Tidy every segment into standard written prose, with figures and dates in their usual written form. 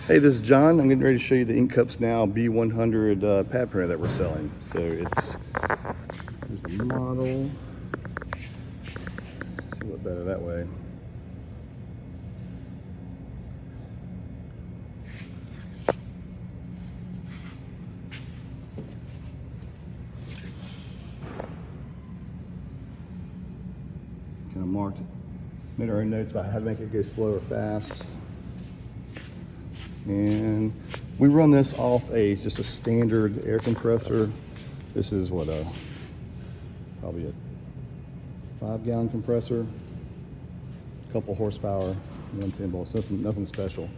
Hey, this is John. I'm getting ready to show you the Ink Cups Now B100 pad printer that we're selling. So it's, here's the model. See a little better that way. Kind of marked, made our own notes about how to make it go slow or fast. And we run this off just a standard air compressor. This is what probably a 5-gallon compressor, a couple horsepower, 110 volts, nothing special.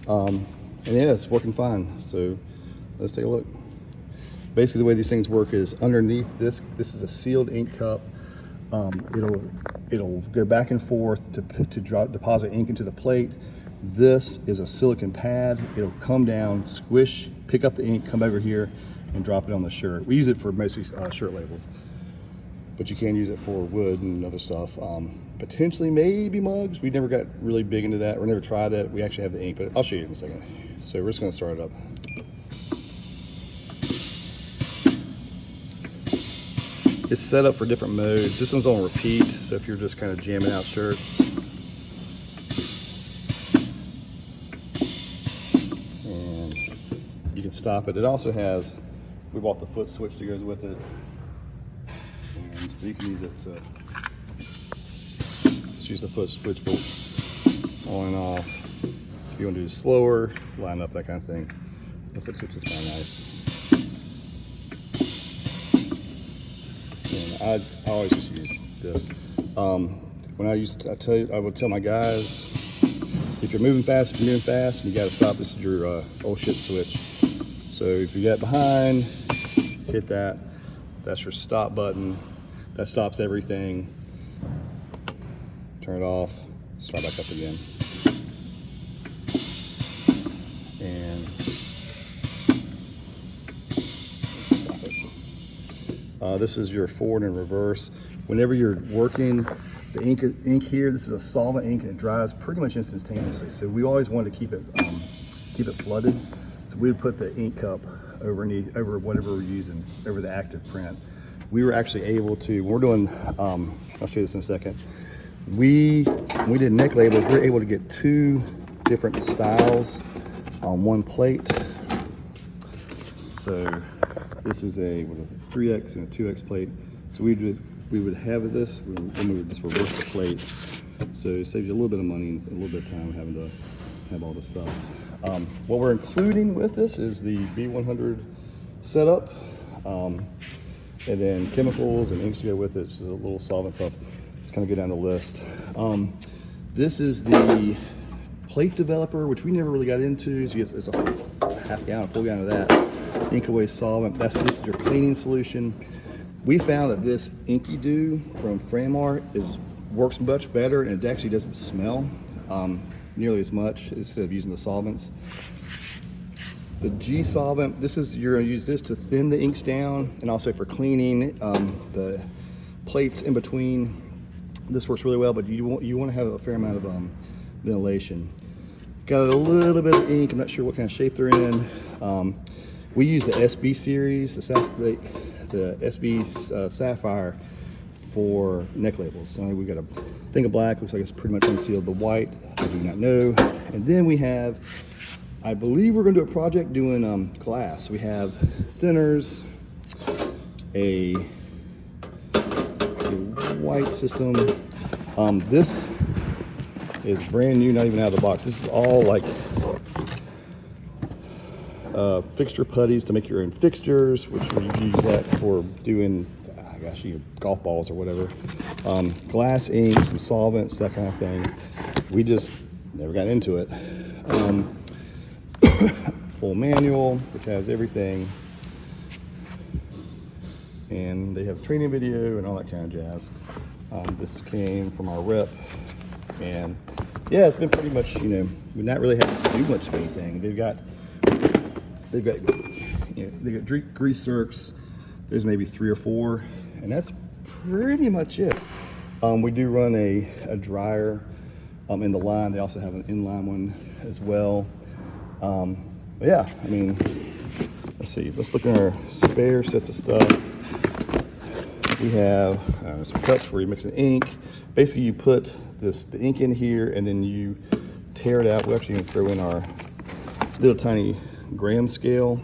And yeah, it's working fine. So let's take a look. Basically, the way these things work is underneath this is a sealed ink cup. It'll go back and forth to deposit ink into the plate. This is a silicone pad. It'll come down, squish, pick up the ink, come over here, and drop it on the shirt. We use it for mostly shirt labels, but you can use it for wood and other stuff. Potentially, maybe mugs. We never got really big into that. We never tried that. We actually have the ink, but I'll show you in a second. So we're just going to start it up. It's set up for different modes. This one's on repeat, so if you're just kind of jamming out shirts. And you can stop it. It also has, we bought the foot switch that goes with it. And so you can use it to just use the foot switch for on and off. If you want to do slower, line up, that kind of thing. The foot switch is kind of nice. I always just use this. When I would tell my guys, if you're moving fast, you got to stop. This is your oh shit switch. So if you get behind, hit that. That's your stop button. That stops everything. Turn it off. Start back up again. And stop it. This is your forward and reverse. Whenever you're working, the ink here, this is a solvent ink and it dries pretty much instantaneously. So we always wanted to keep it flooded. So we would put the ink cup over whatever we're using, over the active print. We were actually able to, we're doing, I'll show you this in a second. When we did neck labels, we were able to get 2 different styles on one plate. So this is a 3X and a 2X plate. So we would have this, and we would just reverse the plate. So it saves you a little bit of money and a little bit of time having to have all this stuff. What we're including with this is the B100 setup, and then chemicals and inks to go with it, just a little solvent stuff. Just kind of go down the list. This is the plate developer, which we never really got into. So it's a half gallon, full gallon of that. Ink away solvent. This is your cleaning solution. We found that this Inky Dew from Framart works much better, and it actually doesn't smell nearly as much instead of using the solvents. The G solvent, you're going to use this to thin the inks down, and also for cleaning the plates in between. This works really well, but you want to have a fair amount of ventilation. Got a little bit of ink. I'm not sure what kind of shape they're in. We use the SB series, the SB Sapphire for neck labels. We've got a thing of black, looks like it's pretty much unsealed. The white, I do not know. And then we have, I believe we're going to do a project doing glass. We have thinners, a white system. This is brand new, not even out of the box. This is all like fixture putties to make your own fixtures, which you use that for doing, golf balls or whatever. Glass ink, some solvents, that kind of thing. We just never got into it. Full manual, which has everything. And they have training video and all that kind of jazz. This came from our rep. And yeah, it's been pretty much, we've not really had to do much of anything. They've got grease zerks. There's maybe 3 or 4, and that's pretty much it. We do run a dryer in the line. They also have an inline one as well. But yeah, I mean, let's see. Let's look at our spare sets of stuff. We have some cups where you mix an ink. Basically, you put the ink in here, and then you tear it out. We're actually going to throw in our little tiny gram scale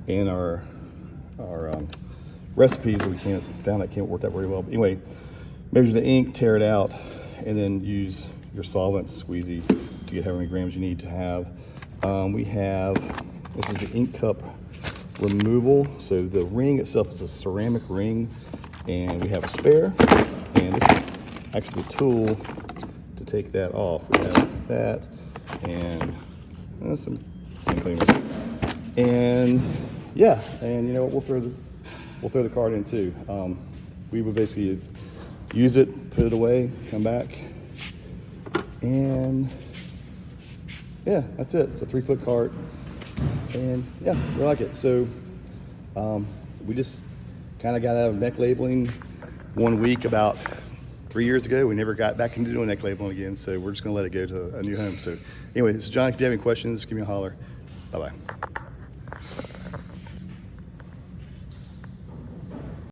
and our recipes that we found that can't work that very well. But anyway, measure the ink, tear it out, and then use your solvent squeezy to get however many grams you need to have. This is the ink cup removal. So the ring itself is a ceramic ring, and we have a spare, and this is actually the tool to take that off. We have that and some hand cleaner, and yeah, and you know what, we'll throw the card in too. We would basically use it, put it away, come back, and yeah, that's it. It's a 3-foot cart, and yeah, we like it. So we just kind of got out of neck labeling 1 week about 3 years ago. We never got back into doing neck labeling again, so we're just gonna let it go to a new home. So anyway, this is John. If you have any questions, give me a holler. Bye-bye.